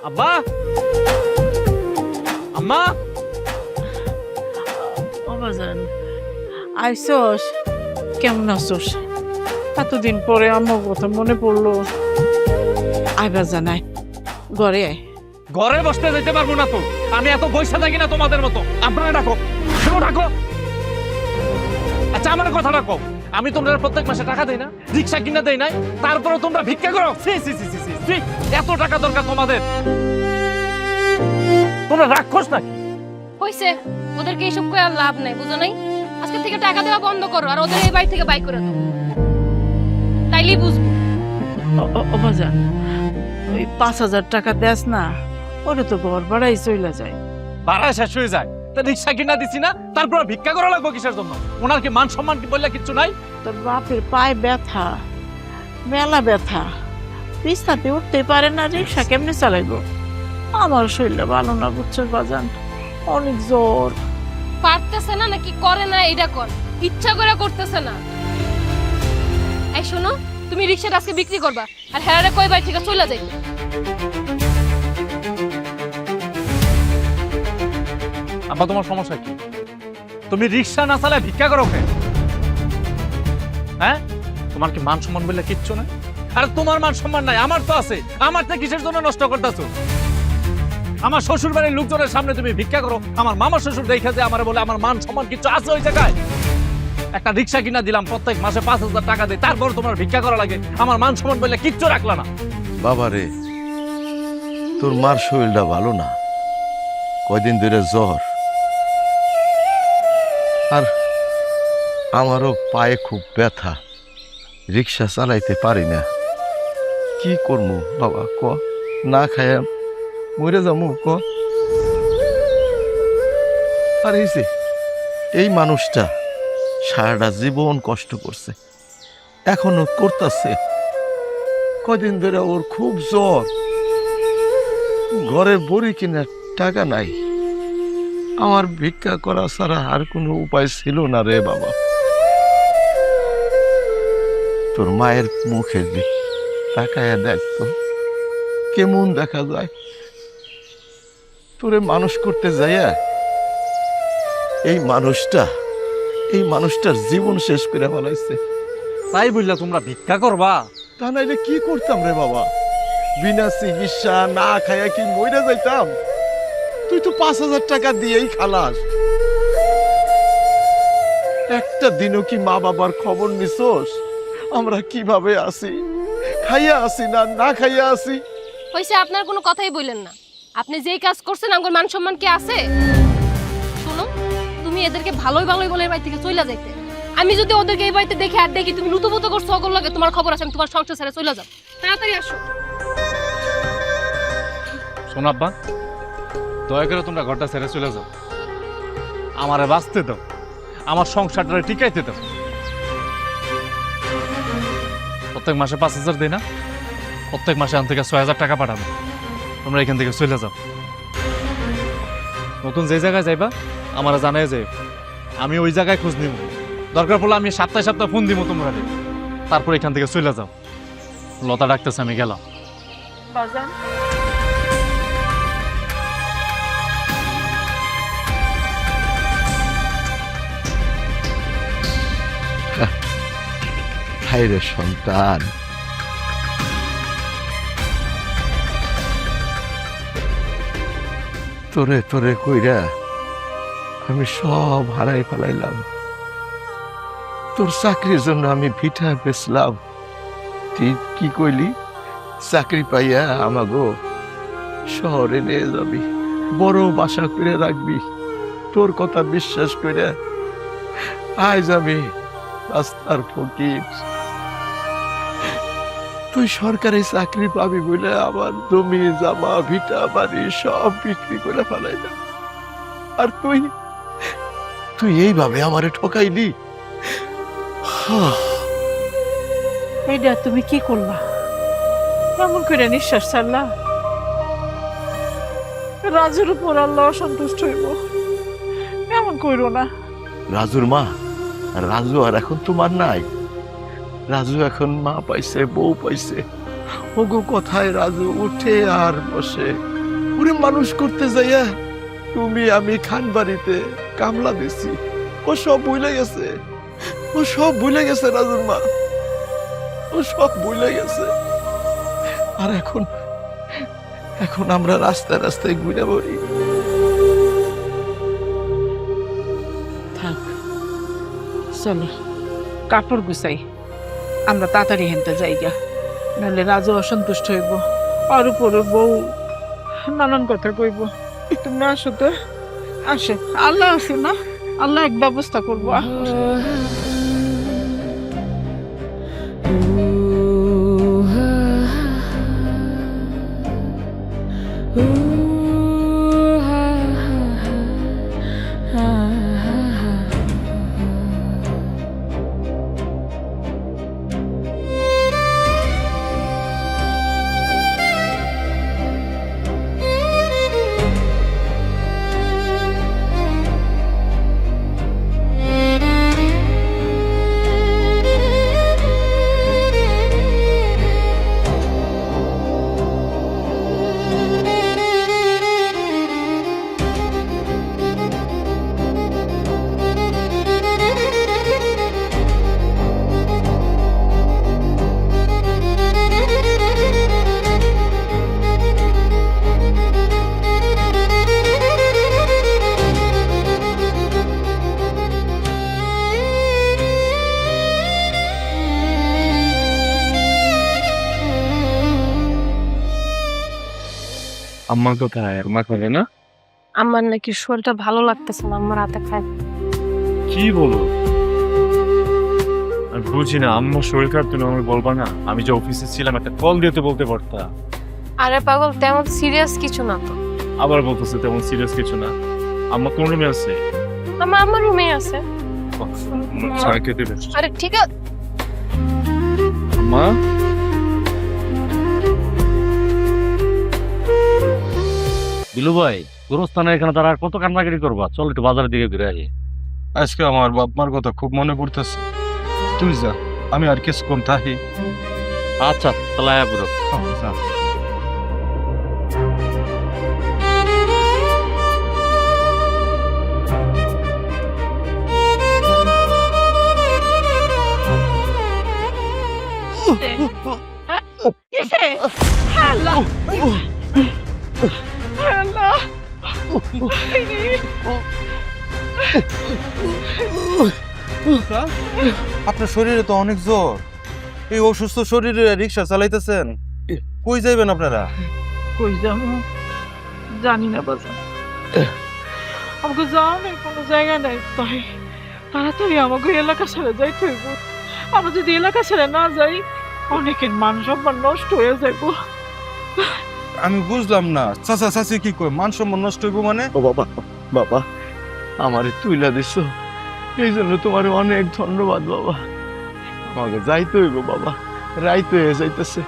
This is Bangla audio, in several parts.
আব্বা, আম্মা, বাজান আইসস? কেমন আছোস? এতদিন পরে আমার কথা মনে পড়লো। আয় বাজান আয়, ঘরে আয়। ঘরে বসতে যেতে পারবো না তো, আমি এত পয়সা থাকি না তোমাদের মতো। আপনারা ডাকো, কেন ডাকো? আচ্ছা আমার কথা ডাকো, আমি তোমরা প্রত্যেক মাসে টাকা দেই না, রিক্সা কিনা দেই নাই, তারপরে তোমরা ভিক্ষা করো? সি সি সি সি সি সি, এত টাকা দরকার তোমাদের? তোমরা রাক্ষস নাকি? হইছে, ওদেরকে এইসব কয়ে আর লাভ নাই, বুঝো নাই? আজকে থেকে টাকা দেওয়া বন্ধ করো আর ওদের এই বাড়ি থেকে বাই করে দাও, তাইলেই বুঝবো। ও বাজান, ওই 5,000 টাকা দেস না, ওরে তো ঘর ভাড়াই চইলা যায়। ভাড়া শেষ হয়ে যায়, তা রিক্সা কিনা দিছি না, তারপর ভিক্ষা করা লাগবে কিসের জন্য? ওনার কি মান সম্মান কি বললে কিচ্ছু নাই? তোর বাপের পায়ে ব্যথা, মেলা ব্যথা, বিছনাতে উঠতে পারে না, রিক্সা কেমনে চালাইবো? আমার শরীরটা ভালো না, বুঝছো বাজান, অনেক জ্বর। পারতেছে না নাকি করে না এটা কর, ইচ্ছা করে করতেছে না। এই শোনো, তুমি রিক্সাটা আজকে বিক্রি করবা আর হেরারে কই বাড়ি থেকে চলে যাইবে। আব্বা তোমার সমস্যা কি? তুমি রিক্সা না চালায় ভিক্ষা করো কেন? হ্যাঁ, তোমার কি মান সম্মান বললে কিচ্ছু নাই? আর তোমার মান সম্মান নাই, আমার তো আছে। আমারটা কিসের জন্য নষ্ট করতেছো? আমার শ্বশুর বাড়ির লোকজনের সামনে তুমি ভিক্ষা করো, আমার মামা শ্বশুর দেখে যে আমার বলে আমার মান সম্মান কিচ্ছু আছে ওই জায়গায়? একটা রিক্সা কিনা দিলাম, প্রত্যেক মাসে 5,000 টাকা দেয়, তারপর তোমার ভিক্ষা করা লাগে, আমার মান সম্মান বললে কিচ্ছু রাখলা না। বাবা রে, তোর মার শরীরটা ভালো না, কয়দিন ধরে জ্বর, আর আমারও পায়ে খুব ব্যথা, রিক্সা চালাইতে পারি না। কি করবো বাবা ক? না খায়া মরে যাবো ক? আর এই মানুষটা সারাটা জীবন কষ্ট করছে, এখনো করতেছে। কদিন ধরে ওর খুব জ্বর, ঘরের বড়ি কিনার টাকা নাই। আমার ভিক্ষা করা ছাড়া আর কোনো উপায় ছিল না রে বাবা। তোর মায়ের মুখের দিক তাকায় দেখতো, কেমন দেখা যায়। তোরে মানুষ করতে যাইয়া এই মানুষটার জীবন শেষ করে ফেলাইছে। তাই বললা তোমরা ভিক্ষা করবা? তা নাইলে কি করতাম রে বাবা? বিনা চিকিৎসা না খায়া কি মইরা যাইতাম? তুই তো 5,000 টাকা দিয়েই খালাস। একটা দিনও কি মা বাবার খবর নিছোস? আমরা কিভাবে আছি, খাইয়া আছি না না খাইয়া আছি? হইছে, আপনার কোনো কথাই বললেন না। আপনি যেই কাজ করছেন আমার মান সম্মান কি আছে? শোনো, তুমি এদেরকে ভালোই ভালোই বলে বাড়ি থেকে চলে যাইতে। আমি যদি ওদেরকে এই বাড়িতে দেখে আর দেখি তুমি লুতুপুতু করছো ওগুলো লাগে, তোমার খবর আছে, আমি তোমার সংসার ছেড়ে চলে যাব। তাড়াতাড়ি আসো। শোনো আব্বা, দয়া করে তোমরা ঘরটা ছেড়ে চলে যাও, আমারে বাঁচতে দাও, আমার সংসারটা টিকাইতে দাও। প্রত্যেক মাসে 5,000 দেই না, প্রত্যেক মাসে এখান থেকে 6,000 টাকা পাঠাবো। তোমরা এখান থেকে চলে যাও। নতুন যে জায়গায় যাইবা আমার জানাই যাই, আমি ওই জায়গায় খোঁজ নিব। দরকার পড়লে আমি সপ্তাহে সপ্তাহে ফোন দিব তোমরা। তারপর এখান থেকে চলে যাও। লতা ডাকতেছে, আমি গেলাম। বাজান হায় রে সন্তান, তোরে তোরে কইরা আমি সব হারাই ফেলাইলাম। তোর চাকরির জন্য আমি ভিটা বেচলাম। তুই কি কইলি? চাকরি পাইয়া আমাগো শহরে নিয়ে যাবি, বড় বাসা করে রাখবি। তোর কথা বিশ্বাস করে আজ আমি রাস্তার ফকির। তুই সরকারি চাকরি পাবি বলে আমার জমি জামা ভিটা বাড়ি সব বিক্রি করে ফেলাইলাম, আর তুই এইভাবে আমারে ঠকাইলি। এইটা তুমি কি করলা? কেমন করে নিঃশ্বাস ছাড়লা? রাজুর উপর আল্লাহ অসন্তুষ্ট হইব, কেমন কইরো না। রাজুর মা, রাজু আর এখন তোমার নাই। রাজু এখন মা পাইছে, বউ পাইছে, ওগো কথায় রাজু উঠে আর বসে। ওরে মানুষ করতে যাইয়া তুমি আমি খান বাড়িতে কামলা দিছি, ও সব ভুলে গেছে, ও সব ভুলে গেছে রাজুর মা, ও সব ভুলে গেছে। আর এখন এখন আমরা রাস্তায় রাস্তায় ঘুরে বেড়ি। থাক, চলো কাপড় গুছাই, আমরা তাড়াতাড়ি হেনতে যাইগা, নাহলে রাজু অসন্তুষ্ট হইব, আর উপরে বউ নানান কথা কইব। তুমি আসো তো, আসো, আল্লাহ আছে না, আল্লাহ এক ব্যবস্থা করবো। আম্মা কোথায়? আম্মা করে না? আমার নাকি শরীরটা ভালো লাগতেছে না, আমার রাতে খাই। কি বলো? আমি বুঝি না, আম্মার শরীর খারাপ, তুমি আমাকে বলবা না? আমি যে অফিসে ছিলাম একটা কল দিতে বলতে পারতা। আরে পাগল, তেমন সিরিয়াস কিছু না তো। আবার বলতেছে তেমন সিরিয়াস কিছু না। আম্মা কোন রুমে আছে? আমার রুমে আছে। চা খেতে বেশ। আরে ঠিক আছে। আম্মা, বিলু ভাই, গোরস্থানের এখানে তারা আর কত কান্নাকাটি করবা? চল একটু বাজারের দিকে ঘুরে আসি। আজকে আমার বাপ মার কথা খুব মনে পড়তেছে। তুই যা, আমি আর কিছুক্ষণ থাকি। আচ্ছা তাহলে আয়া পুরো। কিসে? আল্লাহ, আল্লাহ, আপনার শরীরে তো অনেক জ্বর, এই অসুস্থ শরীরে রিক্সা চালাইতেছেন, কই যাইবেন আপনারা? কই যাবো জানি না বাজান, আমাকে যাওয়ার কোনো জায়গা নেই, তাই তাড়াতাড়ি আমাকে এলাকা ছেড়ে যাইতে হইব। আমরা যদি এলাকা ছেড়ে না যাই, অনেকের মান সম্মান নষ্ট হয়ে যাইব। আমি বুঝলাম না, চাচা চাচি কি কই মান সম্মান নষ্ট হইব মানে? ও বাবা, বাবা আমারে তুইলা দিছ, এই জন্য তোমার অনেক ধন্যবাদ বাবা। আমাকে যাইতে হইব বাবা, রাইতে হয়ে যাইতেছে,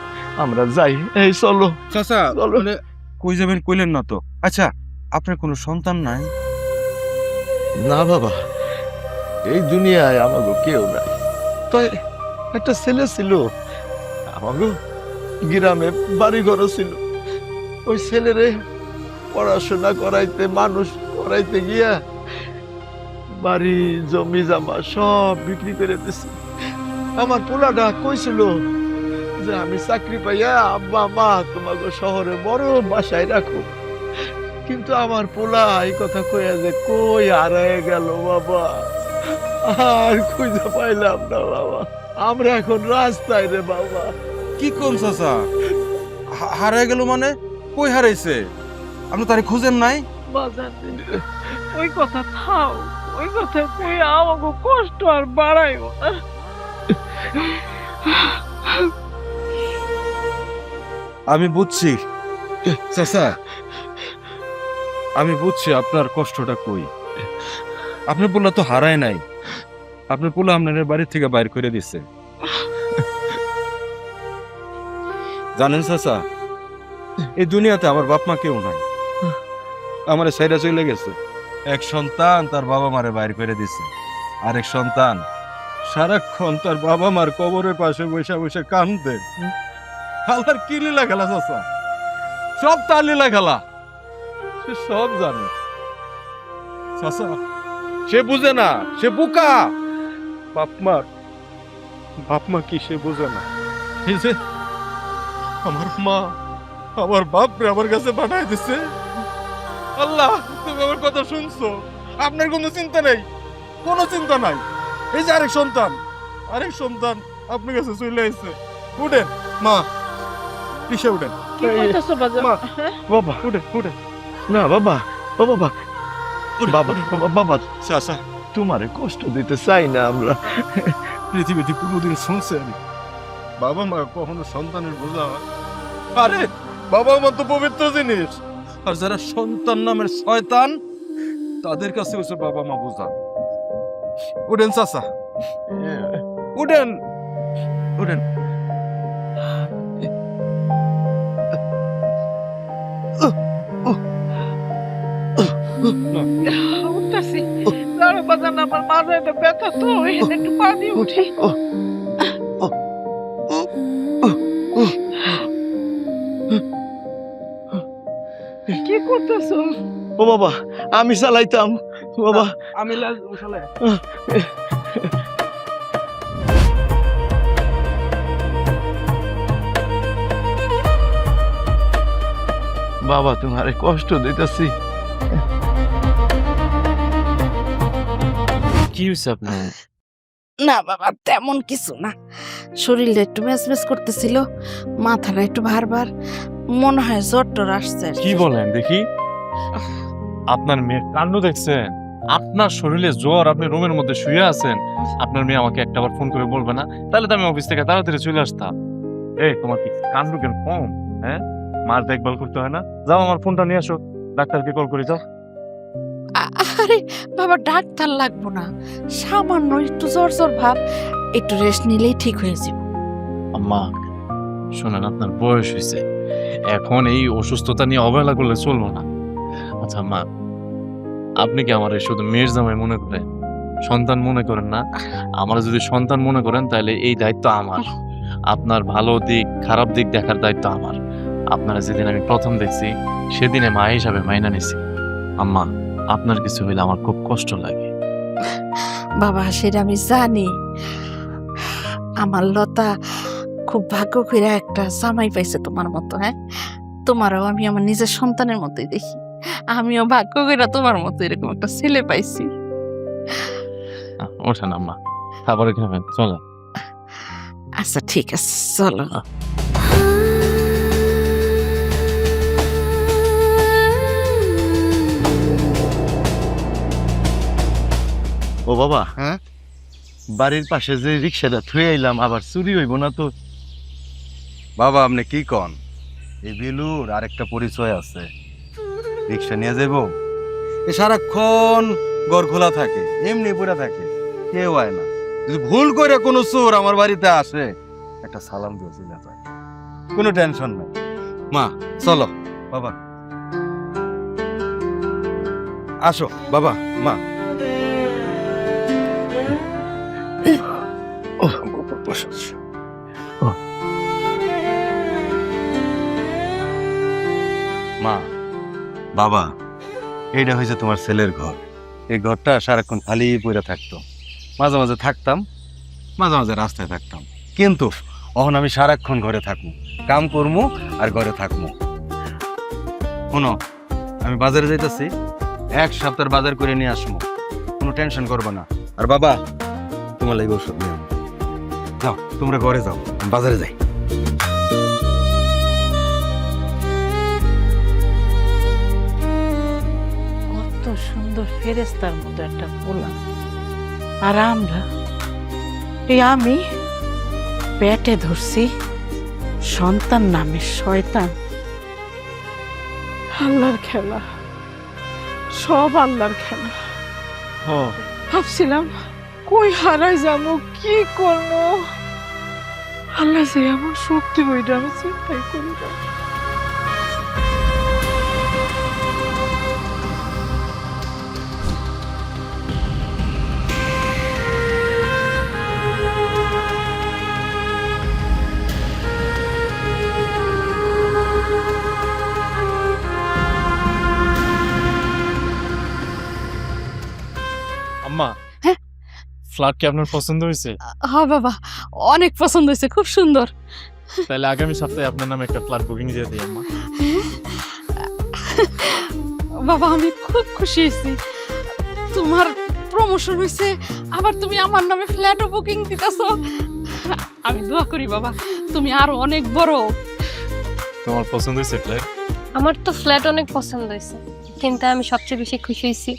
আমরা যাই। এই চলো চাচা, চলো। মানে কই যাবেন কইলেন না তো। আচ্ছা, আপনার কোনো সন্তান নাই? না বাবা, এই দুনিয়ায় আমাকে কেউ নাই, তাই একটা ছেলে ছিল, আমাকে গ্রামে বাড়ি ঘর ছিল, ওই ছেলেরে পড়াশোনা করাইতে মানুষ করাইতে গিয়া বাড়ি জমি জামা সব বিক্রি করে দিছি। আমার পোলাটা কইছিল যে আমি চাকরি পাইয়া আব্বা মা তোমাকে শহরে বড় বাসায় রাখো, কিন্তু আমার পোলা এই কথা কইয়া যে কই হারায় গেল বাবা, আর খুঁজে পাইলাম না বাবা, আমরা এখন রাস্তায় রে বাবা। কি কোন চাচা, হারায় গেল মানে? কই হারাইছে? আপনি তারে খুঁজেন নাই? বাজান, ওই কথা থাও, ওই কথা কই আমাকে কষ্ট আর বাড়াইও না। আমি বুঝছি চাচা, আমি বুঝছি আপনার কষ্টটা কই। আপনার পোলা তো হারায় নাই, আপনার পোলা আপনার বাড়ি থেকে বাইর করে দিছে। জানেন চাচা, এই দুনিয়াতে আমার বাপ মা কেউ নাই, আমার সাইডা চলে গেছে। এক সন্তান তার বাবা মারে বাইর করে দিছে, আরেক সন্তান সারাক্ষণ তার বাবা মার কবরের পাশে বসে বসে কান্দে। আল্লাহর কি লীলা খেলা চাচা, সব তার লীলা খেলা, সে সব জানে চাচা। সে বুঝে না, সে বোকা। বাপমা কি সে বুঝে না? এই যে আমার মা আমার বাপরে আমার কাছে পাঠাই দিছে। আল্লাহ, তুমি আমার কথা শুনছো? আপনার কোনো চিন্তা নেই, কোনো চিন্তা নাই। এই যে আরেক সন্তান আপনার কাছে চলে আসছে। উঠেন মা, কিসে উঠেন? কি করতেছো বাজার? মা, হ্যাঁ? বাবা উঠেন। না বাবা, ও বাবা, বাবা বাবা, চাচা, তোমারে কষ্ট দিতে চাই না আমরা। পৃথিবীতে কোনোদিন শুনছেন বাবা মা কখনো সন্তানের বোঝা হয়? আরে বাবা মা তো পবিত্র জিনিস, আর যারা সন্তান নামের শয়তান তাদের কাছে হচ্ছে বাবা মা বোঝা। উঠেন চাচা, উঠেন। উঠতেছি। দাঁড়া বাজার, আমার মাথায় একটা ব্যথা তো, এখানে একটু পানি উঠি। কি করতেছো? ও বাবা, আমি চালাইতাম বাবা। আমি উঠালে বাবা, তোমারে কষ্ট দিতেছি। কি হয়েছে আপনার? না বাবা, তেমন কিছু না। শরীরটা একটু ম্যাচম্যাচ করতেছিল, মাথাটা একটু ভার, মনে হয় জ্বর টর আসছে আর কি বলেন দেখি? আপনার মেয়ের কাণ্ড দেখছেন? আপনার শরীরে জ্বর, আপনি রুমের মধ্যে শুয়ে আছেন, আপনার মেয়ে আমাকে একটাবার ফোন করে বলবে না? তাহলে তো আমি অফিস থেকে তাড়াতাড়ি চলে আসতাম। এই তোমার কি কাণ্ড কেন কম? হ্যাঁ, মার দেখভাল করতে হয় না? যাও আমার ফোনটা নিয়ে আসো, ডাক্তারকে কল করে যাও। আরে বাবা, ডাক্তার লাগবো না, সামান্য একটু জ্বর ভাব, একটু রেস্ট নিলেই ঠিক হয়ে যাবে। আম্মা শোনেন, আপনার বয়স হয়েছে, এখন এই অসুস্থতা নিয়ে অবহেলা করলে চলবো না। আচ্ছা মা, আপনি কি আমার শুধু মেয়ের জামাই মনে করেন, সন্তান মনে করেন না? আমার যদি সন্তান মনে করেন তাহলে এই দায়িত্ব আমার। আপনার ভালো দিক খারাপ দিক দেখার দায়িত্ব আমার। আপনারা যেদিন আমি প্রথম দেখছি সেদিনে মা হিসাবে মাইনা নিছি। আম্মা, আপনার কিছু হইলে আমার খুব কষ্ট লাগে। বাবা সেটা আমি জানি, আমার লতা খুব ভাগ্য করে একটা জামাই পাইছে তোমার মতো। হ্যাঁ, তোমারও আমি আমার নিজের সন্তানের মতোই দেখি, আমিও ভাগ্য করে তোমার মতো এরকম একটা ছেলে পাইছি। ওঠেন আম্মা, খাবার খাবেন, চলো। আচ্ছা ঠিক আছে, চলো। ও বাবা, হ্যাঁ? বাড়ির পাশে যে রিক্সাটা থুয়ে আইলাম, আবার চুরি হইব না তো? বাবা আপনি কি কন? এই বিলুর আরেকটা পরিচয় আছে, রিক্সা নিয়ে যাবো, এ সারাক্ষণ ঘর খোলা থাকে, এমনি পড়ে থাকে, কেউ আয় না। যদি ভুল করে কোনো চোর আমার বাড়িতে আসে, একটা সালাম দিয়ে চলে যায়, কোনো টেনশন নাই। মা চলো বাবা, আসো বাবা মা। মা, বাবা, এইটা হয়েছে তোমার ছেলের ঘর। এই ঘরটা সারাক্ষণ খালি পড়ে থাকতো, মাঝে মাঝে থাকতাম, মাঝে মাঝে রাস্তায় থাকতাম, কিন্তু এখন আমি সারাক্ষণ ঘরে থাকবো, কাম করবো আর ঘরে থাকবো। শোনো, আমি বাজারে যাইতেছি, এক সপ্তাহের বাজার করে নিয়ে আসবো, কোনো টেনশন করবো না। আর বাবা, তোমার লাগবে ওষুধ নিয়ে আসবো। যাও তোমরা ঘরে যাও, আমি বাজারে যাই। কত সুন্দর ফেরেস্তার মতো একটা পোলা, আর আমরা আমি পেটে ধরছি সন্তান নামে শয়তান। আল্লাহর খেলা, সব আল্লাহর খেলা। ভাবছিলাম কই হারাই যাবো, কি করবো, আল্লাহ যে আমার শক্তি বইটা আমি চিন্তাই করি না। ফ্ল্যাট কি আপনার পছন্দ হয়েছে? হ্যাঁ বাবা, অনেক পছন্দ হয়েছে, খুব সুন্দর। তাহলে আগামী সপ্তাহে আপনার নামে একটা ফ্ল্যাট বুকিং দিয়ে দিই আম্মা। বাবা আমি খুব খুশি হয়েছি, তোমার প্রমোশন হয়েছে, আবার তুমি আমার নামে ফ্ল্যাটও বুকিং দিতেছো। আমি দোয়া করি বাবা তুমি আরো অনেক বড়। তোমার পছন্দ হয়েছে ফ্ল্যাট? আমার তো ফ্ল্যাট অনেক পছন্দ হয়েছে, কিন্তু আমি সবচেয়ে বেশি খুশি হয়েছি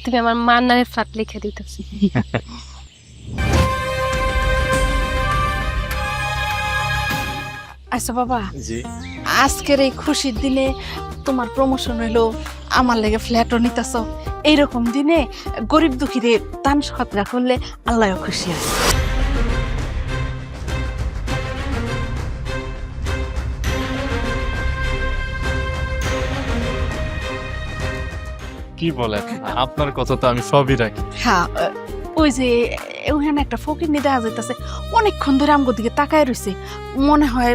তুমি আমার মার নামে ফ্ল্যাট লিখে দিতেছি। আচ্ছা বাবা, জি। আজকের এই খুশির দিনে তোমার প্রমোশন হইলো, আমার লেগে ফ্ল্যাটও নিতেছ, এইরকম দিনে গরিব দুঃখীদের দান সৎকার করলে আল্লাহও খুশি আছে। কি বলেন? আপনার কথা তো আমি সবই রাখি। হ্যাঁ, ওই যে ওখানে একটা ফকিরনি দেখা যাইতেছে, অনেকক্ষণ ধরে আমগো দিকে তাকায় রইছে, মনে হয়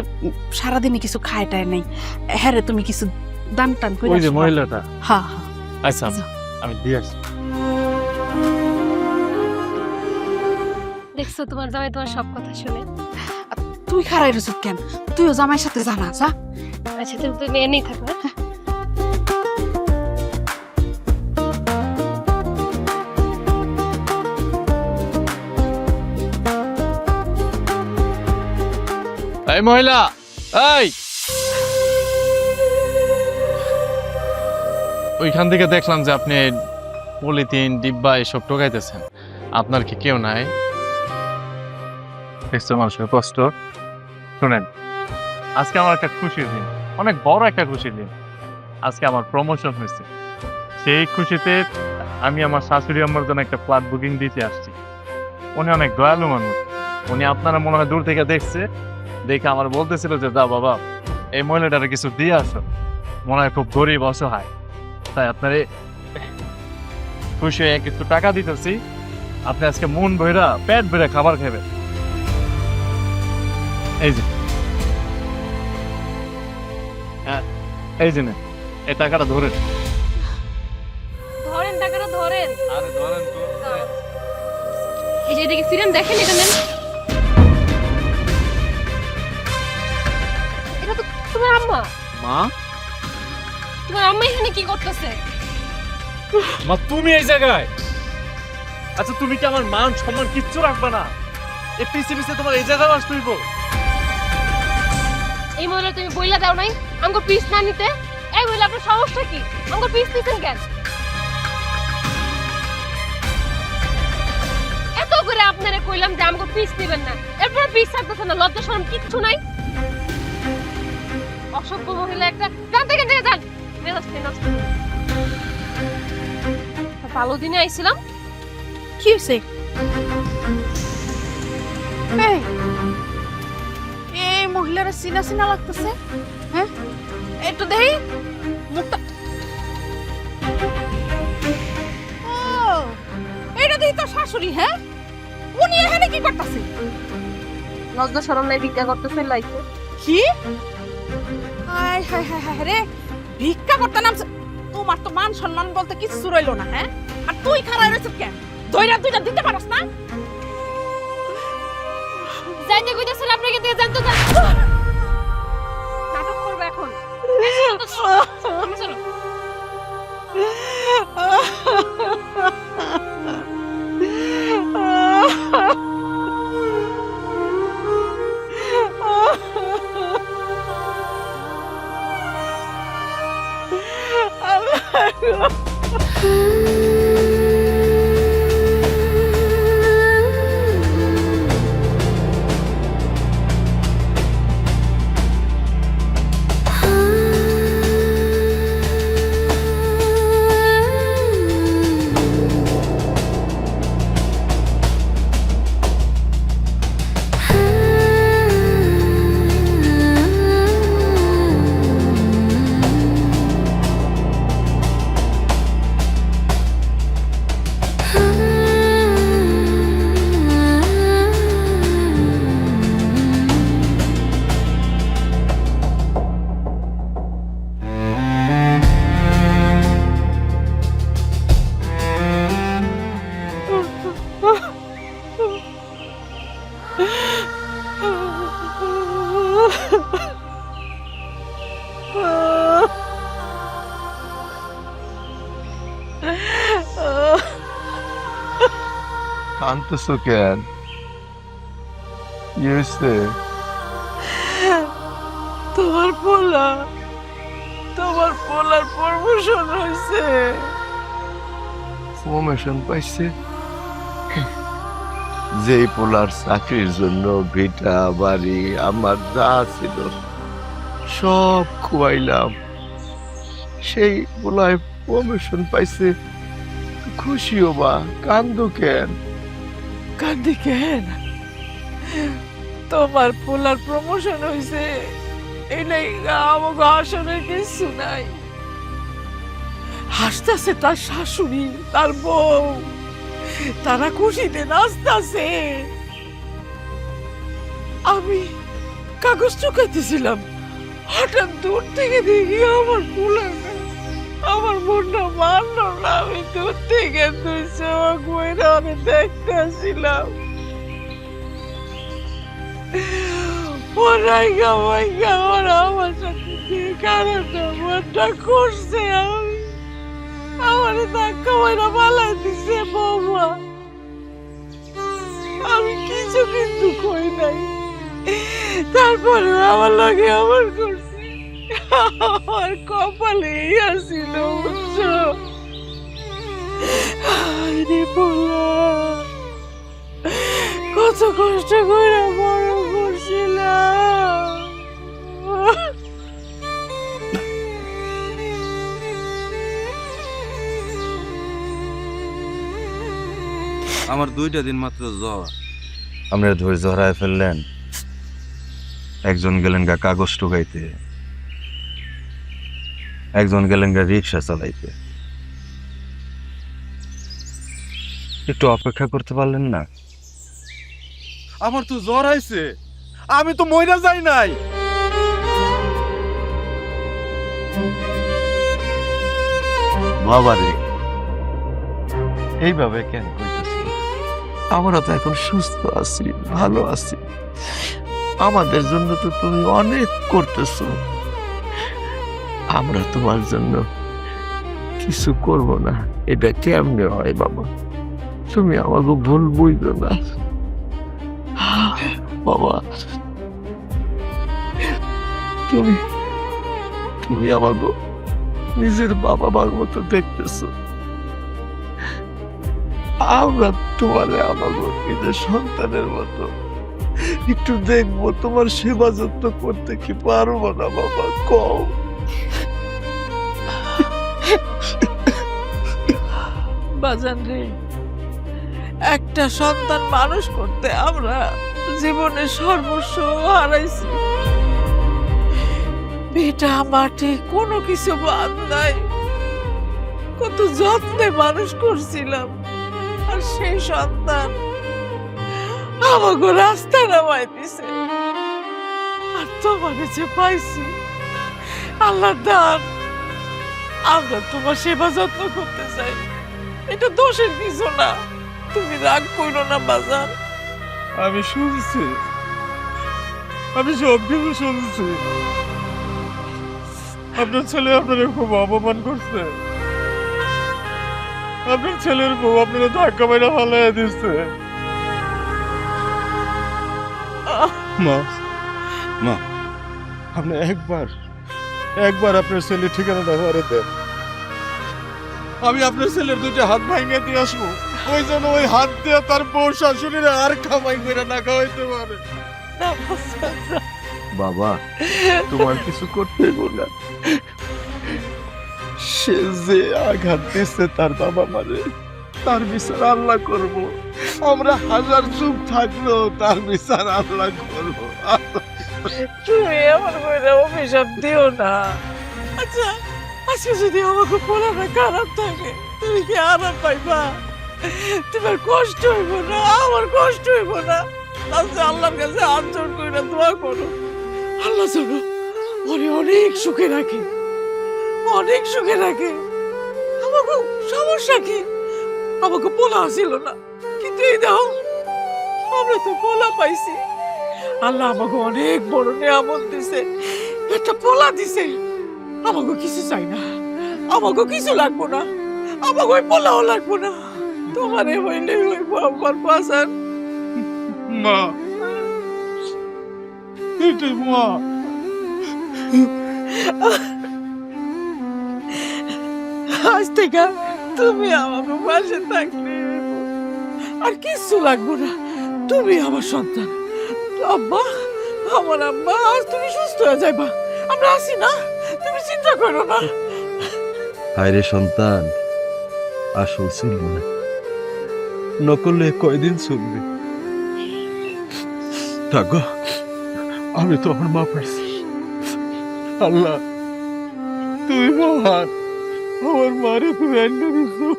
সারাদিনে কিছু খায় টায় নাই। হ্যাঁ রে, তুমি কিছু দান টান করে ওই যে মহিলাটা। হ্যাঁ হ্যাঁ। আচ্ছা আমি দিয়ে আসছি। দেখছো তোমার জামাই তোমার সব কথা শুনে। তুই খারাই রইছ কেন? তুইও জামাইয়ের সাথে জানা যা। আচ্ছা তুমি এনেই থাকো। হ্যাঁ? এই মহিলা, এই ওইখান থেকে দেখলাম যে আপনি পলিথিন ডিব্বা এসব টোকাইতেছেন, আপনার কি কেউ নাই? দেখছো মানুষের কষ্ট। শুনেন, আজকে আমার একটা খুশির দিন, অনেক বড় একটা খুশির দিন। আজকে আমার প্রমোশন হয়েছে, সেই খুশিতে আমি আমার শাশুড়ি আম্মার জন্য একটা ফ্ল্যাট বুকিং দিতে আসছি। উনি অনেক দয়ালু মানুষ, উনি আপনারা মনে হয় দূর থেকে দেখছে, দেখে আমার বলতেছিল যে দা বাবা এই মহিলাটারে কিছু দিয়ে আসো, মনে হয় খুব গরিব অসহায়, তাই আপনারে খুশি হয়ে কিছু টাকা দিতেছি, আপনি আজকে মন ভৈরা পেট ভরে খাবার খাবেন। এই যে হ্যাঁ, এই যে নেন, এই টাকাটা ধরেন। ধরেন টাকাটা ধরেন। আরে ধরেন তো। এই যে এদিকে ফিরেন, দেখেন এটা নেন। এটা তো তোমার আম্মা। মা, তোমার আম্মা এখানে কি করতেছে? মা তুমি এই জায়গায়? আচ্ছা তুমি কি আমার মান সম্মান কিচ্ছু রাখবে না? এই পিছে পিছে তোমার এই জায়গায় আসতে হইব? এই মহিলা তুমি বইলা দাও নাই আমগো পিস না নিতে? এই মহিলা আপনার সমস্যা কি? আমগো পিস নিতেন কেন? এত করে আপনারে কইলাম যে আমগো পিস নিবেন না, এরপর পিস ছাড়তেছে না, লজ্জা শরম কিচ্ছু নাই। অসভ্য মহিলা একটা। যান থেকে যান, মেজাজটা নষ্ট। ভালো দিনে আইছিলাম। কি হয়েছে? এই মহিলারা চিনা চিনা লাগতেছে। হ্যাঁ, একটু দেখি মুখটা। ও, এটা দেখি তোর শাশুড়ি। হ্যাঁ, উনি এখানে কি করতেছে? লজ্জা শরম নাই, ভিক্ষা করতেছে লাইতে। কি? হায় হায় হায় হায় রে, ভিক্ষা করতে নামছে? তোমার তো মান সম্মান বলতে কিছু রইলো না। হ্যাঁ, আর তুই খারাপ রয়েছিস কেন? দইরা দুইটা দিতে পারস না? যাইতে কইতাছেন আপনাকে দিয়ে জানতো না। নাটক করবে এখন। চলো। কাঁদতেছো কেন? কি হয়েছে? তোমার পোলার প্রমোশন হয়েছে। প্রমোশন পাইছে? যেই পোলার চাকরির জন্য ভিটা বাড়ি আমার যা ছিল সব খুয়াইলাম, সেই পোলায় প্রমোশন পাইছে। খুশি হবা, কান্দো কেন? কান্দি কেন? তোমার পোলার প্রমোশন হয়েছে, এটাই আমাকে আসলে কিছু নাই। হাসতেছে তার শাশুড়ি, তার বউ, তারা খুশিতে নাচতেছে। আমি কাগজ চুকাইতেছিলাম, হঠাৎ দূর থেকে দেখি আমার পোলা না, আমার মনটা মানল না। আমি দূর থেকে দুই চোখ বইরা আমি দেখতেছিলাম। আমার সাথে কারণটা মনটা করছে, আমার ধাক্কা মাইরা পালাই দিছে বৌমা। আমি কিছু কিন্তু কই নাই, তারপরে আমার লাগে আমার করছি। আমার কপালে আসছিল বুঝছো? রে পোলা, কত কষ্ট করে বড় করছিলাম। আমার 2টা দিন মাত্র জ্বর। আমরা ধৈর্য হারায় ফেললেন। একজন গেলেন গা কাগজ টুকাইতে, একজন গেলেন গা রিক্সা চালাইতে। একটু অপেক্ষা করতে পারলেন না? আমার তো জ্বর আইছে, আমি তো মইরা যাই নাই। বাবা রে, এইভাবে কেন কইতেছি? আমরা তো এখন সুস্থ আছি, ভালো আছি। আমাদের জন্য তো তুমি অনেক করতেছো, আমরা তোমার জন্য কিছু করব না, এটা কেমনে হয় বাবা? তুমি আমাকে ভুল বুঝো না বাবা। তুমি তুমি আমাকে নিজের বাবা মার মতো দেখতেছো, আমরা তোমার আমাকে নিজের সন্তানের মতো একটু দেখবো। তোমার সেবা যত্ন করতে কি পারবো না বাবা? কও। বাজান রে, একটা সন্তান মানুষ করতে আমরা জীবনে সর্বস্ব হারাইছি। বেটা মাটি কোনো কিছু বাদ নাই, কত যত্নে মানুষ করছিলাম। আর সেই সন্তান আমাকে রাস্তা নামাই দিছে। আর তোমার যে পাইছি আল্লাহর দান, আমরা তোমার সেবা যত্ন করতে চাই, এটা দোষের কিছু না। তুমি রাগ করো না বাজান। আমি শুনছি, আমি সব কিছু শুনছি। আপনার ছেলে আপনার খুব অপমান করছে, আপনার ছেলের বউ আপনারা ধাক্কা মেরে ফালাই দিচ্ছে। মা, মা, আপনি একবার আপনার ছেলের ঠিকানাটা ঘরে দেন। আমি আপনার ছেলের 2টা হাত ভাঙিয়ে দিয়ে আসবো, ওই জন্য ওই হাত দিয়ে তার বউ শাশুড়িরা আর কামাই করে না খাওয়াইতে পারে। বাবা, তোমার কিছু করতে না। সে যে আঘাত দিচ্ছে তার বাবা মারে, তার বিচার আল্লাহ করব। আমরা হাজার চুপ থাকলো, তার বিচার আল্লাহ করবো। তুমি আমার বইটা অভিশাপ দিও না। আচ্ছা, আজকে যদি আমাকে পোলাটা খারাপ থাকে, তুমি কি আরাম পাইবা? তোমার কষ্ট হইব না, আমার কষ্ট হইব না। আচ্ছা, আল্লাহর কাছে হাত জোড় করে দোয়া করো, আল্লাহ যেন ওরে অনেক সুখে রাখে, অনেক সুখে রাখে। আমাকে সমস্যা কি? আমাকে পোলা ছিল না, কিন্তু এই দাও আমরা তো পোলা পাইছি। আল্লাহ আমাকে অনেক বড় নিয়ামত দিছে, একটা পোলা দিছে। আমাকে কিছু চাই না, আমাকে কিছু লাগবো না, আমাকে ওই পোলাও লাগবো না। তোমারে হইলে হইব আমার বাজার। মা এটাই মা। আজ থেকে তুমি আমাকে পাশে থাকলে আর কিছু লাগবো না, তুমি আমার সন্তান। আব্বা, আমার আব্বা, আজ তুমি সুস্থ হয়ে যাইবা, আমরা আছি না, তুমি চিন্তা করো না। হায়রে সন্তান, আসল ছিল না, নকলে কয়দিন চলবে। থাকো, আমি তো আমার মা পাইছি। আল্লাহ তুমি মহান, আমার মারে তুমি এনে দিছো।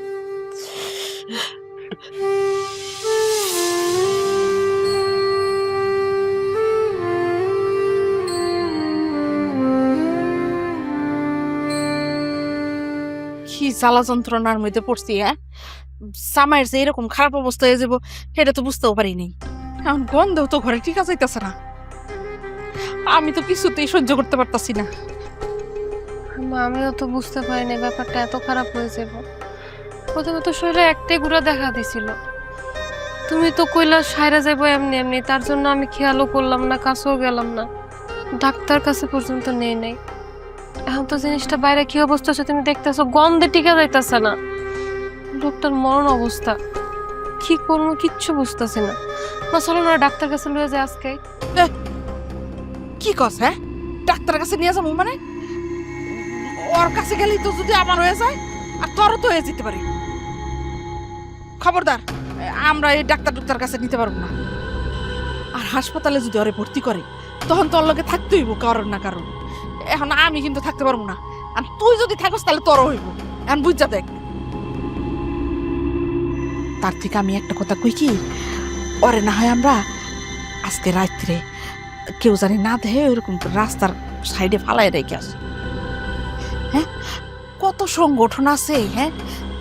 কি জ্বালা যন্ত্রণার মধ্যে পড়ছি, হ্যাঁ? জামাইয়ের যে এরকম খারাপ অবস্থা হয়ে যাবো সেটা তো বুঝতেও পারিনি। এখন গন্ধও তো ঘরে ঠিক আছে যাইতেছে না, আমি তো কিছুতেই সহ্য করতে পারতাছি না। মা, আমিও তো বুঝতে পারিনি ব্যাপারটা এত খারাপ হয়ে যাব। প্রথমে তো শরীরে একটাই গুঁড়া দেখা দিছিল, তুমি তো কইলা সাইরা যাইবো এমনি এমনি, তার জন্য আমি খেয়ালও করলাম না, কাছেও গেলাম না, ডাক্তার কাছে পর্যন্ত নেই নাই। এখন তো জিনিসটা বাইরে কি অবস্থা হচ্ছে তুমি দেখতেছো, গন্ধে টিকা যাইতেছে না, লোকটার মরণ অবস্থা। কি করবো কিচ্ছু বুঝতেছি না। মা চলো না ডাক্তার কাছে লয়ে যায় আজকে। কি কস, হ্যাঁ? ডাক্তারের কাছে নিয়ে যাবো মানে? ওর কাছে গেলেই তো যদি আমার হয়ে যায়, আর তোরও তো হয়ে যেতে পারে। খবরদার, আমরা এই ডাক্তার কাছে নিতে পারবো না। আর হাসপাতালে যদি ওরে ভর্তি করে তখন তোর লগে থাকতে হইব কারণ না কারণ। এখন আমি কিন্তু থাকতে পারবো না, আর তুই যদি থাকস তাহলে তোরও হইব। এখন বুঝা দেখ, তার থেকে আমি একটা কথা কই কি, ওরে না হয় আমরা আজকে রাত্রে কেউ জানি না দেহে ওইরকম রাস্তার সাইডে ফালাই রেখে আসি। হ্যাঁ, কত সংগঠন আছে, হ্যাঁ,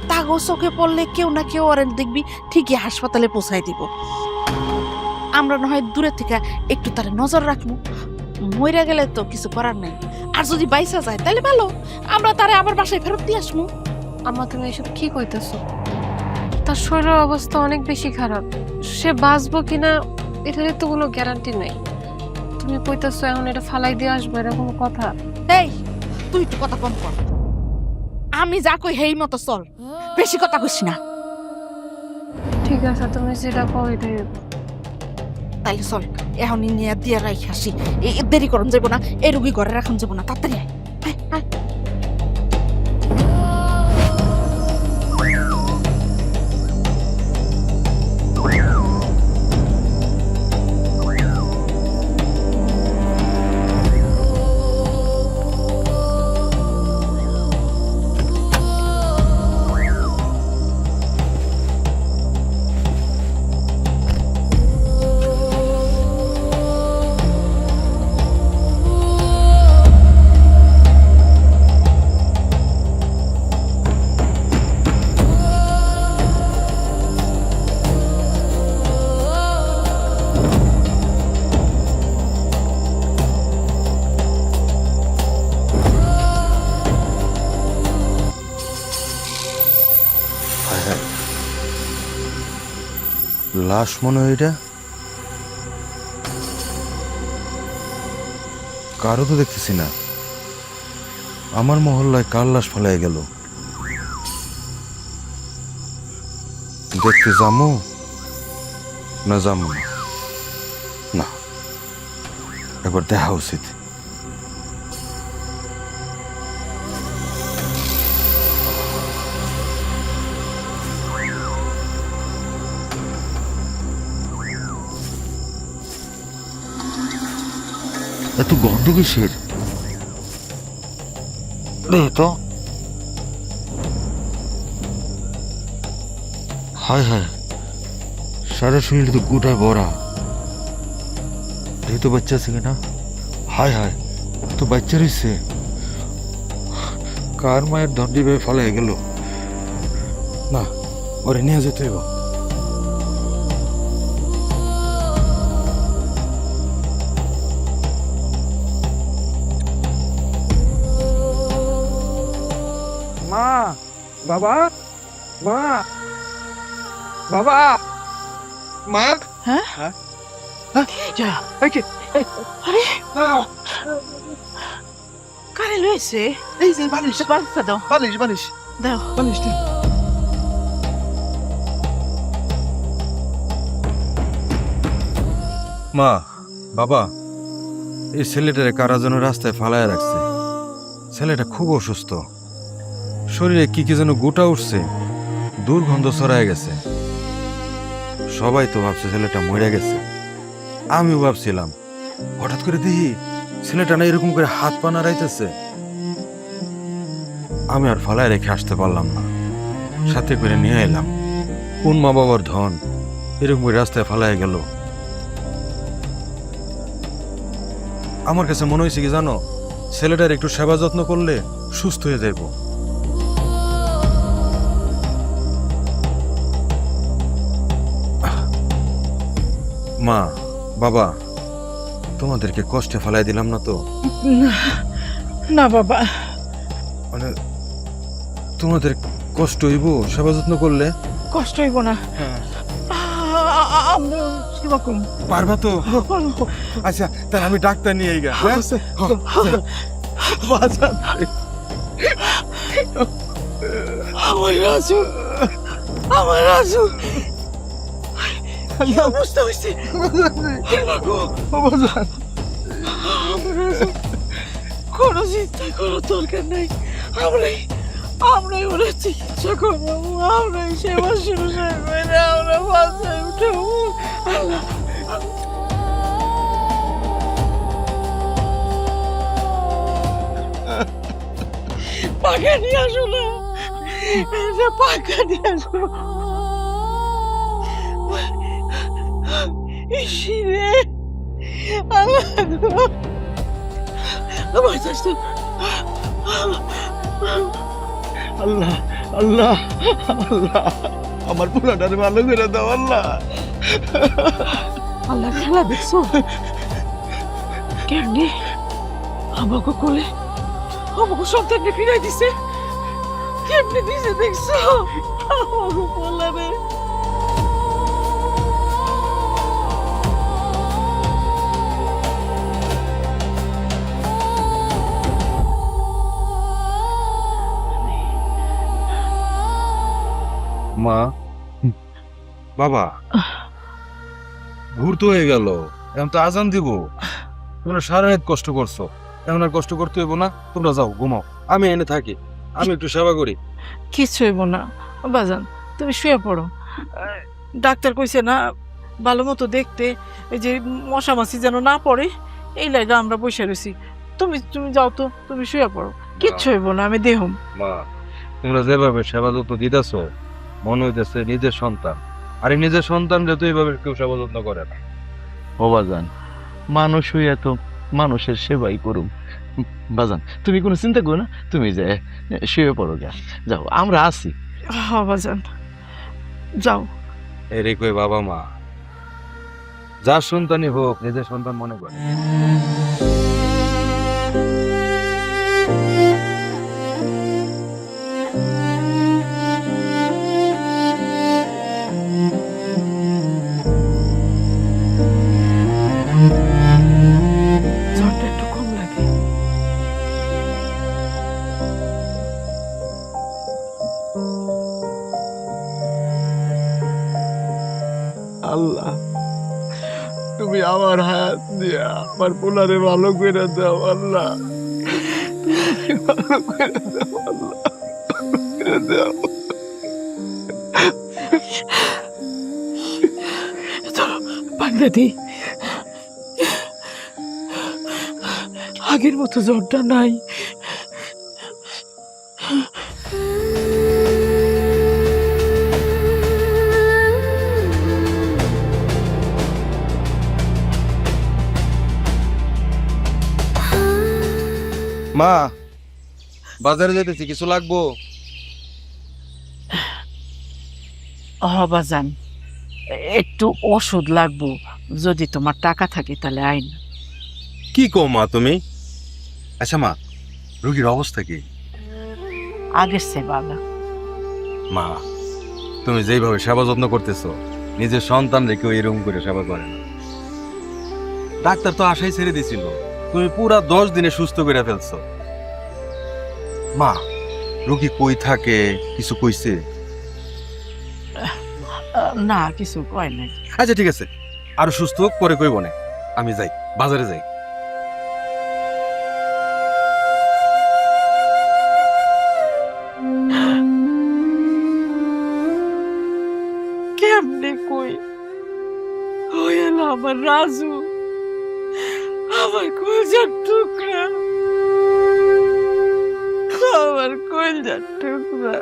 তাগো চোখে পড়লে কেউ না কেউ ওরে দেখবি ঠিকই হাসপাতালে পৌঁছাই দিব। আমরা না হয় দূরে থেকে একটু তার নজর রাখবো, মইরা গেলে তো কিছু করার নাই। আর যদি বাইসা যায় তাহলে ভালো, আমরা তারে আবার বাসায় ফেরত দিয়ে আসবো। আমা তুমি এসব কি কইতেছো? তার শরীরের অবস্থা অনেক বেশি খারাপ, সে বাঁচবো কিনা এটার তো কোনো গ্যারান্টি নাই। তুমি কইতেছো এখন এটা ফালাই দিয়ে আসবো, এরকম কথা? এই, তুই একটু কথা কম কর, আমি যা কই হেই মতো চল, বেশি কথা কইস না। ঠিক আছে, তুমি যেটা কও এটাই। তাইলে চল এখন নিয়ে দিয়ে রাখি আসি, দেরি করুন যাবো না, এই রুগী ঘরে রাখুন যাবো না, তাড়াতাড়ি আয়। লাশ মনে হয় এটা, কারো তো দেখতেছি না। আমার মহল্লায় কার লাশ ফেলাই গেল, দেখতে যামু না যামু না? না, একবার দেখা উচিত। এত গন্ধ কিসের? তো হায় হায়, সারা শরীর তো গোটায় ভরা। এই তো বাচ্চা আছে কিনা? হায় হায়, তো বাচ্চা রয়েছে। কার মায়ের দণ্ডি ভেবে ফেলে গেল? না, ওরে নিয়ে যেতে হবে। মা, বাবা, মা, বাবা মা যা আরে কারে লইছে এই যে বালিশ বালফা দাও বালিশ বালিশ দাও বালিশ মা বাবা এই ছেলেটারে কারা যেন রাস্তায় ফালায় রাখছে। ছেলেটা খুব অসুস্থ, শরীরে কি কি যেন গোটা উঠছে, দুর্গন্ধ ছড়ায় গেছে। সবাই তো ভাবছে ছেলেটা মরে গেছে, আমিও ভাবছিলাম। হঠাৎ করে দেখি ছেলেটা না এরকম করে হাত পা নাড়াইতেছে। আমি আর ফালায় রেখে আসতে পারলাম না, সাথে করে নিয়ে এলাম। কোন মা বাবার ধন এরকম করে রাস্তায় ফালায় গেল। আমার কাছে মনে হয়েছে কি জানো, ছেলেটার একটু সেবা যত্ন করলে সুস্থ হয়ে যাইব। মা বাবা, তোমাদেরকে কষ্টে ফেলাই দিলাম না তো? না বাবা, মানে তোমাদের কষ্ট হইব সেবা যত্ন করলে? কষ্ট হইব না। আমরা সেবা করব। পারবা তো? আচ্ছা তাহলে আমি ডাক্তার নিয়ে গা। আমার রাজু, আমার রাজু কি অবস্থা হয়েছে? কোনো চিন্তা করার দরকার নাই, আমরাই ওরা চিকিৎসা করবো, আমরাই সেবা শুশ্রূষা করে আমরা বাঁচাই উঠবো। পাখা নিয়ে আসো না, পাখা নিয়ে আসো। ইসিরে আল্লাহ আল্লাহ আল্লাহ আমার পোলাটারে ভালো করে দাও আল্লাহ। আল্লাহ খেলা দেখছো কেমনি আমাকে কোলে আমাকে সন্তানকে ফিরাই দিছে, কেমনি দিছে দেখছো আমাকে পোলারে। মা বাবা, ভোর তো হয়ে গেল, এখন তো আজান দিব। তোমরা সারা রাত কষ্ট করছো, এখন আর কষ্ট করতে হইব না। তোমরা যাও ঘুমাও, আমি এনে থাকি, আমি একটু সেবা করি। কিছু হইব না বাজান, তুমি শুয়ে পড়ো। ডাক্তার কইছে না ভালো মতো দেখতে, এই যে মশা মাছি যেন না পড়ে, এই লাগে আমরা বসে রয়েছি। তুমি তুমি যাও তো, তুমি শুয়ে পড়ো, কিচ্ছু হইব না, আমি দেহম। মা তোমরা যেভাবে সেবা যত্ন দিতেছো, মনে হইতেছে নিজের সন্তান। আর এই নিজের সন্তান যেহেতু এইভাবে কেউ সেবা যত্ন করে না। ও বাজান, মানুষ হইয়া তো মানুষের সেবাই করুম। বাজান তুমি কোনো চিন্তা করো না, তুমি যে শুয়ে পড়ো গা, যাও আমরা আছি। হ্যাঁ বাজান যাও। এরে কই বাবা মা, যার সন্তানই হোক নিজের সন্তান মনে করে। জ্বরটা একটু কম লাগে। আল্লাহ তুমি আমার হাত দিয়ে আমার পোলারে ভালো করে দাও আল্লাহ, ভালো করে দাও আল্লাহ, করে দাও। চলো পান্ডা দি, আগের মতো জ্বরটা নাই। মা বাজারে যেতেছি, কিছু লাগবো? বাজান একটু ওষুধ লাগবো, যদি তোমার টাকা থাকে তাহলে আইন। কি কো মা তুমি? আচ্ছা মা, রোগীর অবস্থা কি? আগের সে বাবা। মা তুমি যেইভাবে সেবা যত্ন করতেছো নিজের সন্তান রেখেও এরকম করে সেবা করে না। ডাক্তার তো আশাই ছেড়ে দিছিল, তুমি পুরা 10 দিনে সুস্থ করে ফেলছো। মা, রোগী কই থাকে কিছু কইছে? না কিছু কয় নাই। আচ্ছা ঠিক আছে, আরো সুস্থ হোক পরে কইব না। আমি যাই, বাজারে যাই। কেমনে কই হইল আমার রাজু, আমার কলজার টুকরা, আমার কলজার টুকরা।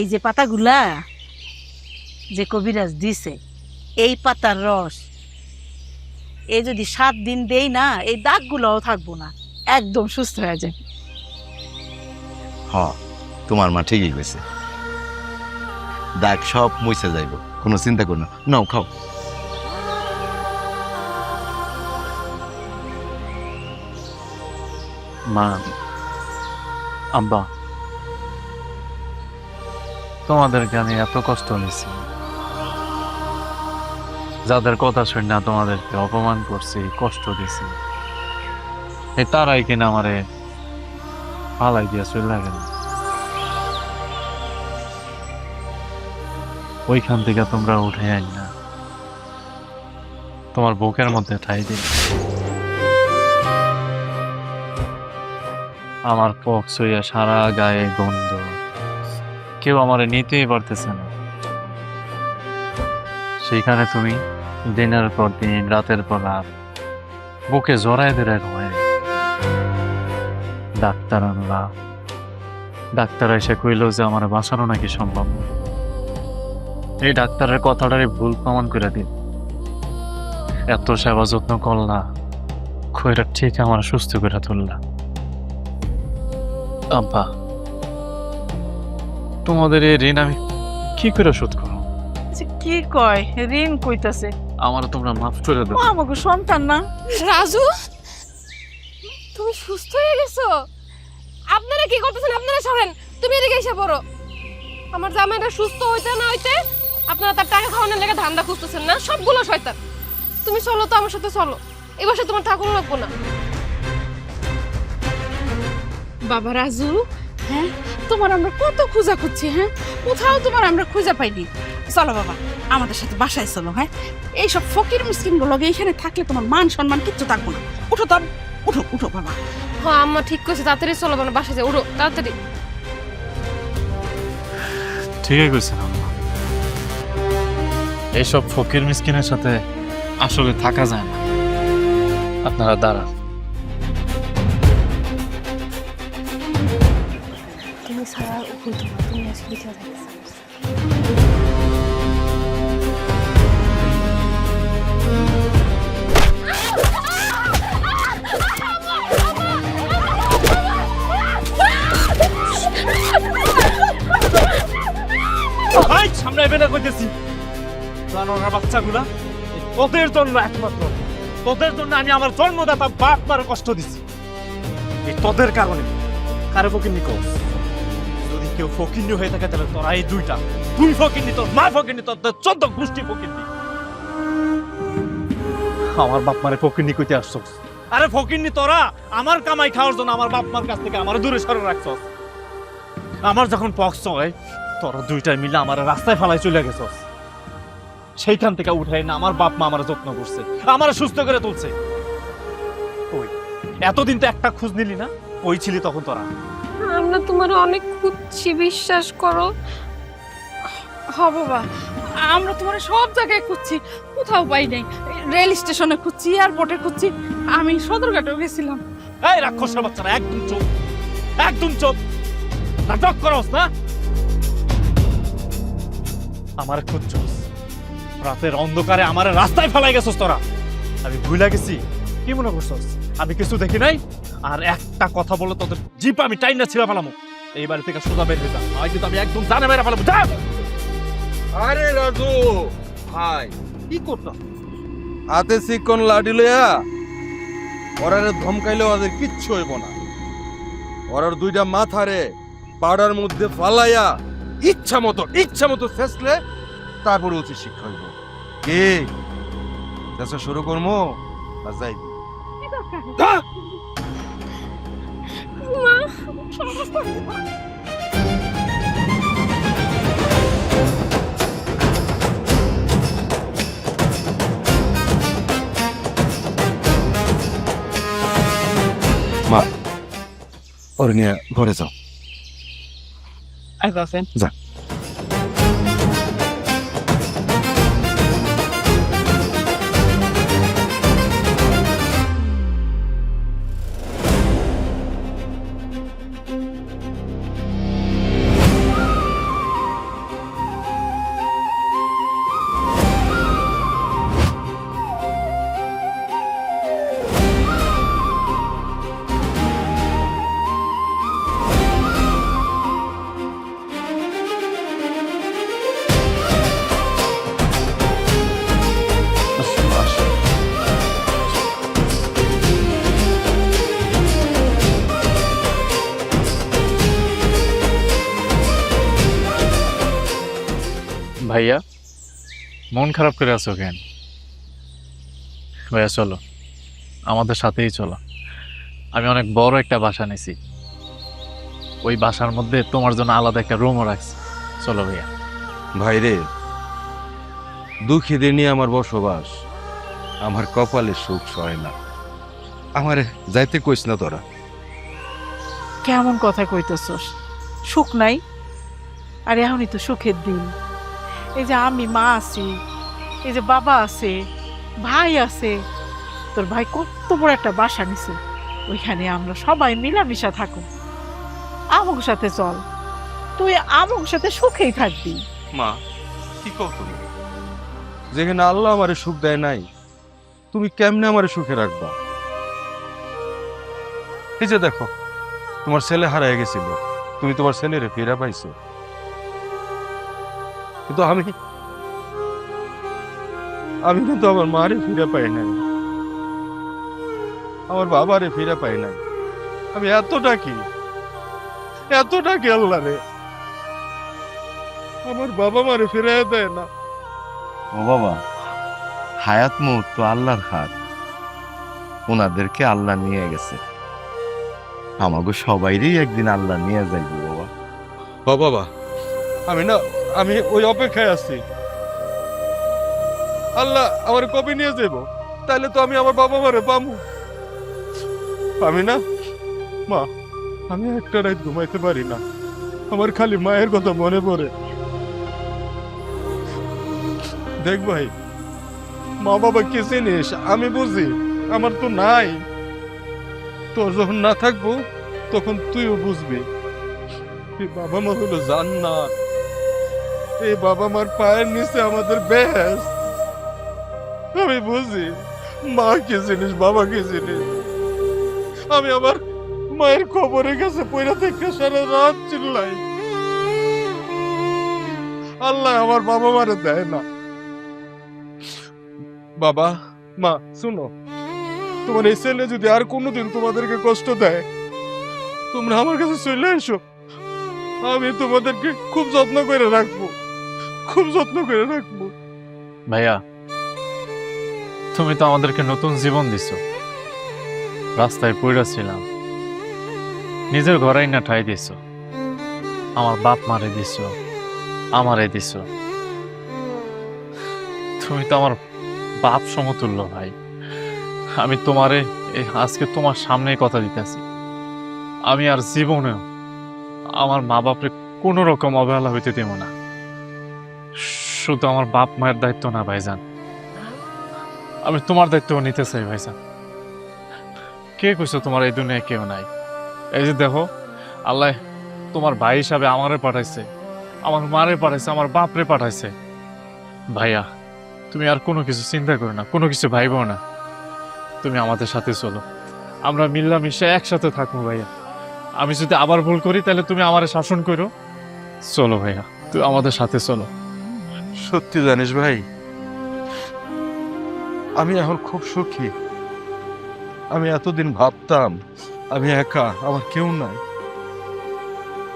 এই যে পাতাগুলা যে কবিরাজ দিছে, এই পাতার রস এই যদি 7 দিন দেই না, এই দাগগুলোও থাকবো না, একদম সুস্থ হয়ে যায়। হ, তোমার মা ঠিকই কইছে, দাগ সব মুছে যাইব, কোনো চিন্তা করো না। নাও খাও। মা, আব্বা, তোমাদেরকে আমি এত কষ্ট নিয়েছি, যাদের কথা শুনে না তোমাদেরকে অপমান করছি, কষ্ট দিছি, এই তারাই কিনা আমারে ফালাই দিয়া চলে গেল। ওইখান থেকে তোমরা উঠে আইন না, তোমার বুকের মধ্যে ঠাই দিন। আমার পক্স হইয়া সারা গায়ে গন্ধ, কেউ আমারে নিতেই পারতেছে না। সেইখানে তুমি দিনের পর দিন, রাতের পর রাত বুকে জড়ায় ধরে ঘুমায়। ডাক্তার আনলা, ডাক্তার এসে কইল যে আমার বাঁচানো নাকি সম্ভব না। এই ডাক্তারের কথাটারে ভুল প্রমাণ করে দিন। এত সেবা যত্ন করলা, খৈরা ঠিক আমার সুস্থ করে তুললা। আব্বা, তোমাদের এই ঋণ আমি কি করে শোধ করো? কি কয় ঋণ কইতাছে? আমার তোমরা মাফ করে দাও। ও আমাকে সন্তান না? রাজু, তুমি সুস্থ হয়ে গেছো? আপনারা কি করতেছেন? আপনারা সরেন, তুমি এদিকে এসে পড়ো। আমার জামাইটা সুস্থ হইতে না হইতে আপনারা তার টাকা খাওয়ানোর লেগে ধান্দা খুঁজতেছেন না? সবগুলো শয়তান। তুমি চলো তো আমার সাথে, চলো। এই বছর তোমার ঠাকুর লাগবো না। বাবা রাজু, হ্যাঁ তোমার আমরা কত খোঁজা খুঁজছি, হ্যাঁ কোথাও তোমার আমরা খুঁজে পাইনি। চলো বাবা, আমাদের সাথে বাসায় চলো। হ্যাঁ, এইসব ফকির মিসকিন গুলো এখানে থাকলে তোমার মান সম্মান কিচ্ছু থাকবো না। উঠো তো, উঠো উঠো বাবা। হ্যাঁ আম্মা ঠিক কইছে, তাড়াতাড়ি চলো, মানে বাসায় যাও, উঠো তাড়াতাড়ি। ঠিকই কইছেন আম্মা, এইসব ফকির মিসকিনের সাথে আসলে থাকা যায় না। আপনারা দাঁড়ান। তুমি সারা হইতো না, তুমি আজকে লিখে থাকবে। সামনে বেনা কইতেছি, জানোয়ার বাচ্চাগুলা, তোদের জন্য, একমাত্র তোদের জন্য আমি আমার জন্মদাতা বাপ মার কষ্ট দিছি। এই তোদের কারণে কারে ফকিন্নি কস। যদি কেউ ফকিন্নি হয়ে থাকে তাহলে তোরা এই দুইটা, তুই ফকিন্নি, তোর মা ফকিন্নি, তোর 14 গোষ্ঠী ফকিন্নি। আমার বাপ মারে ফকিন্নি কইতে আসছস? আরে ফকিন্নি তোরা আমার কামাই খাওয়ার জন্য আমার বাপ মার কাছ থেকে আমার দূরে সরে রাখছস। আমার যখন পক্স হয়, তোরা দুইটাই মিলে আমার রাস্তায় ফালাই চলে গেছস। সেইখান থেকে উঠাই না আমার বাপ মা আমার যত্ন করছে, আমার সুস্থ করে তুলছে। ওই এতদিন তো একটা খোঁজ নিলি না, ওই ছিলি তখন তোরা। আমরা তোমার অনেক খুঁজছি, বিশ্বাস করো। হ্যাঁ বাবা, আমরা তোমার সব জায়গায় খুঁজছি, কোথাও পাই নাই। রেল স্টেশনে খুঁজছি, এয়ারপোর্টে খুঁজছি, আমি সদরঘাটেও গেছিলাম। এই রাক্ষসের বাচ্চারা, একদম চুপ, একদম চুপ। নাটক করস না, আমার খুঁজছস। রাতের অন্ধকারে আমার রাস্তায় ফেলাই গেছস তোরা। আমি ভুলে গেছি, কি মনে করছস আমি কিছু দেখি নাই? আর একটা কথা বলে তোদের জিপ আমি টাইম না ছিঁড়ে ফেলামো। এই বাড়ি থেকে সোজা বের হইতাম, হয়তো আমি একদম জানে বেড়ে ফেলাবো। যা! আরে রাজু ভাই, কি করতাম? হাতে চিকন লাঠি লইয়া ওরারে ধমকাইলে ওদের কিচ্ছু হইব না। ওরার দুইটা মাথারে পাড়ার মধ্যে ফালাইয়া ইচ্ছা মতো ফেসলে তারপরে উচিত শিক্ষা হইব। কে চেষ্টা শুরু করবো না যাই? মা, ওর নিয়ে ঘরে যাও। আইতাছেন যা। ভাইয়া, মন খারাপ করে আছো কেন? ভাইয়া চলো, আমাদের সাথেই চলো। আমি অনেক বড় একটা বাসা নিছি, ওই বাসার মধ্যে তোমার জন্য আলাদা একটা রুমও রাখছি। চলো ভাইয়া। ভাইরে, দুঃখীদের নিয়ে আমার বসবাস, আমার কপালে সুখ সয় না। আমারে যাইতে কইস না তোরা। কেমন কথা কইতেছস? সুখ নাই? আর এখনই তো সুখের দিন। এই যে আমি মা আছি, এই যে বাবা আছে, ভাই আছে। তোর ভাই কত বড় একটা বাসা নিছে, ওইখানে আমরা সবাই মিলামিশা থাকো। আমুক সাথে চল, তুই আমুক সাথে সুখেই থাকবি। মা, কি কও তুমি? যেখানে আল্লাহ আমারে সুখ দেয় নাই, তুমি কেমনে আমারে সুখে রাখবা? এই যে দেখো, তোমার ছেলে হারায় গেছিল, তুমি তোমার ছেলেরে ফিরে পাইছো, কিন্তু আমি কিন্তু আমার মারে ফিরে পাই নাই, আমার বাবারে ফিরে পাই নাই। আমি এতটা কি আল্লাহ রে, আমার বাবা মারে ফিরে দেয় না। ও বাবা, হায়াত মৌত তো আল্লাহর হাত, ওনাদেরকে আল্লাহ নিয়ে গেছে, আমাকে সবাইরই একদিন আল্লাহ নিয়ে যাইব বাবা। ও বাবা, আমি ওই অপেক্ষায় আছি, আল্লাহ আমার কবে নিয়ে যাব, তাহলে তো আমি আমার বাবা মারে পাবো। আমি না মা, আমি একটা রাত ঘুমাইতে পারি না, আমার খালি মায়ের কথা মনে পড়ে। দেখ ভাই, মা বাবা কে চিনিস? আমি বুঝি, আমার তো নাই। তোর যখন না থাকবো তখন তুইও বুঝবি। এই বাবা মা হলো জান্নাত, এই বাবা মার পায়ের নিচে আমাদের বেহেশত। আমি বুঝি মা কি জিনিস, বাবা কি জিনিস। আমি আমার মায়ের কবরের কাছে পয়রা থেকে সারা রাত চিল্লাই, আল্লাহ আমার বাবা মারে দেয় না। বাবা মা শুনো, তোমার এই ছেলে যদি আর কোনোদিন তোমাদেরকে কষ্ট দেয়, তোমরা আমার কাছে চলে এসো, আমি তোমাদেরকে খুব যত্ন করে রাখবো, খুব যত্ন করে রাখবো। ভাইয়া, তুমি তো আমাদেরকে নতুন জীবন দিছো। রাস্তায় পড়ে ছিলাম, নিজের ঘরেই না ঠাই দিছো, আমার বাপ মারে দিছো, আমারে দিছো। তুমি তো আমার বাপ সমতুল্য ভাই। আমি তোমারে আজকে তোমার সামনেই কথা দিতেছি, আমি আর জীবনেও আমার মা বাপরে কোনো রকম অবহেলা হইতে দেব না। শুধু আমার বাপ মায়ের দায়িত্ব না ভাইজান, আমি তোমার দায়িত্ব নিতে চাই ভাইজান। কে কইছো তোমার এই দুনিয়ায় কেউ নাই? এই যে দেখো, আল্লাহ তোমার ভাই হিসাবে আমারে পাঠাইছে, আমার মারে পাঠাইছে, আমার বাপরে পাঠাইছে। ভাইয়া, তুমি আর কোনো কিছু চিন্তা করো না, কোনো কিছু ভাইবো না। তুমি আমাদের সাথে চলো, আমরা মিল্লামিশে একসাথে থাকবো ভাইয়া। আমি যদি আবার ভুল করি তাহলে তুমি আমারে শাসন করো। চলো ভাইয়া, তুই আমাদের সাথে চলো। সত্যি জানিস ভাই, আমি এখন খুব সুখী। আমি এতদিন ভাবতাম আমি একা, আমার কেউ নাই,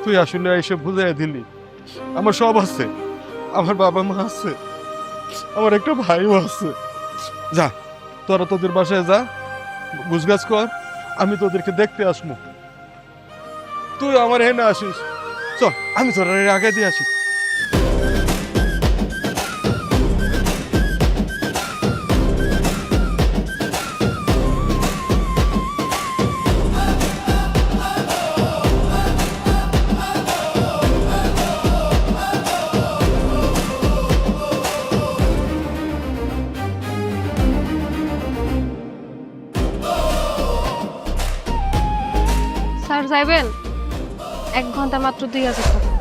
তুই আসলে এসে বুঝাই দিলি আমার সব আছে, আমার বাবা মা আছে, আমার একটা ভাইও আছে। যা তোরা তোদের বাসায় যা, গুছগাছ কর, আমি তোদেরকে দেখতে আসবো। তুই আমার এনে আসিস, চল আমি তোরা আগে দিয়ে আসি। স্যার যাইবেন? 1 ঘন্টা মাত্র 2000 টাকা।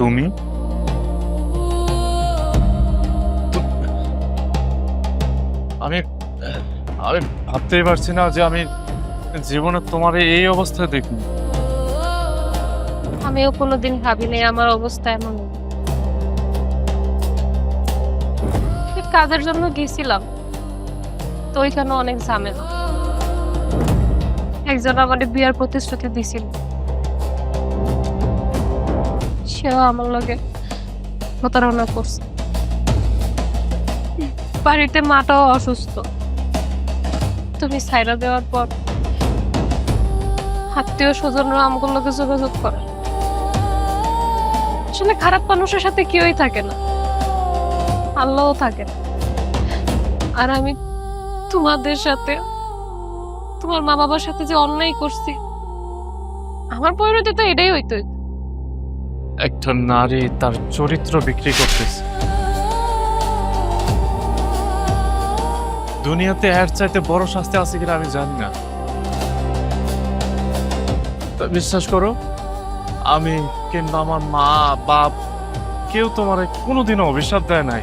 তুমি আমি আমি ভাবতেই পারছি না যে আমি জীবনে তোমার এই অবস্থায় দেখি। আমিও কোনোদিন ভাবিনি আমার অবস্থা এমন হবে। কাজের জন্য গেছিলাম, তো ওইখানে অনেক ঝামেলা। একজন আমাদের বিয়ার প্রতিশ্রুতি দিছিল, সেও আমার লগে প্রতারণা করছে। বাড়িতে মাটাও অসুস্থ, তুমি ছাইরা দেওয়ার পর আত্মীয় স্বজনরা আমাদের লগে যোগাযোগ করে। আসলে খারাপ মানুষের সাথে কেউই থাকে না, আল্লাহও থাকে না। আর আমি তোমাদের সাথে, তোমার মা বাবার সাথে যে অন্যায় করছি, আমার পরিণতি তো এটাই হইতো। একটা নারী তার চরিত্র বিক্রি করতেছে, দুনিয়াতে এর চাইতে বড় শাস্তি আছে কিনা আমি জানি না। তা বিশ্বাস করো, আমি কিংবা আমার মা বাপ কেউ তোমার কোনোদিনও অভিশাপ দেয় নাই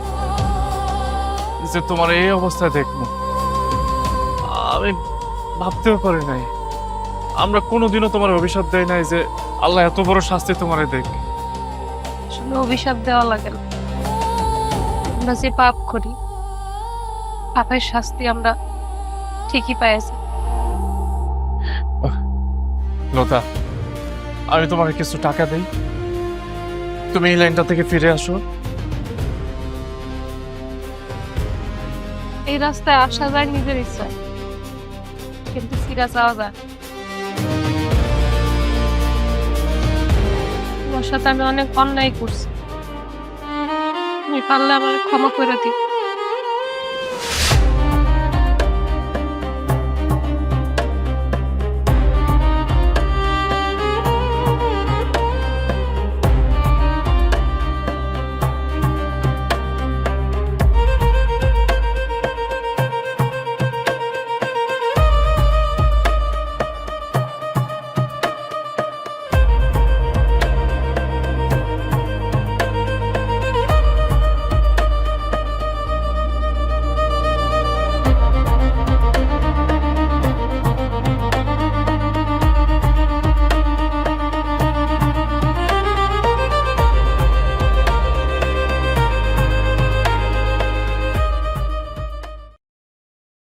যে তোমার এই অবস্থায় দেখবো। আমি ভাবতেও পারি নাই, আমরা কোনোদিনও তোমার অভিশাপ দেয় নাই যে আল্লাহ এত বড় শাস্তি তোমারে দেখ। আসলে অভিশাপ দেওয়া লাগে না, আমরা যে পাপ করি পাপের শাস্তি আমরা ঠিকই পাইছি। লতা, আমি তোমাকে কিছু টাকা দেই, তুমি এই লাইনটা থেকে ফিরে আসো। এই রাস্তায় আসা যায় নিজের ইচ্ছা, কিন্তু ফিরে যাওয়া যায়। তোমার সাথে আমি অনেক অন্যায় করছি, তুমি পারলে আমার ক্ষমা করে দিও।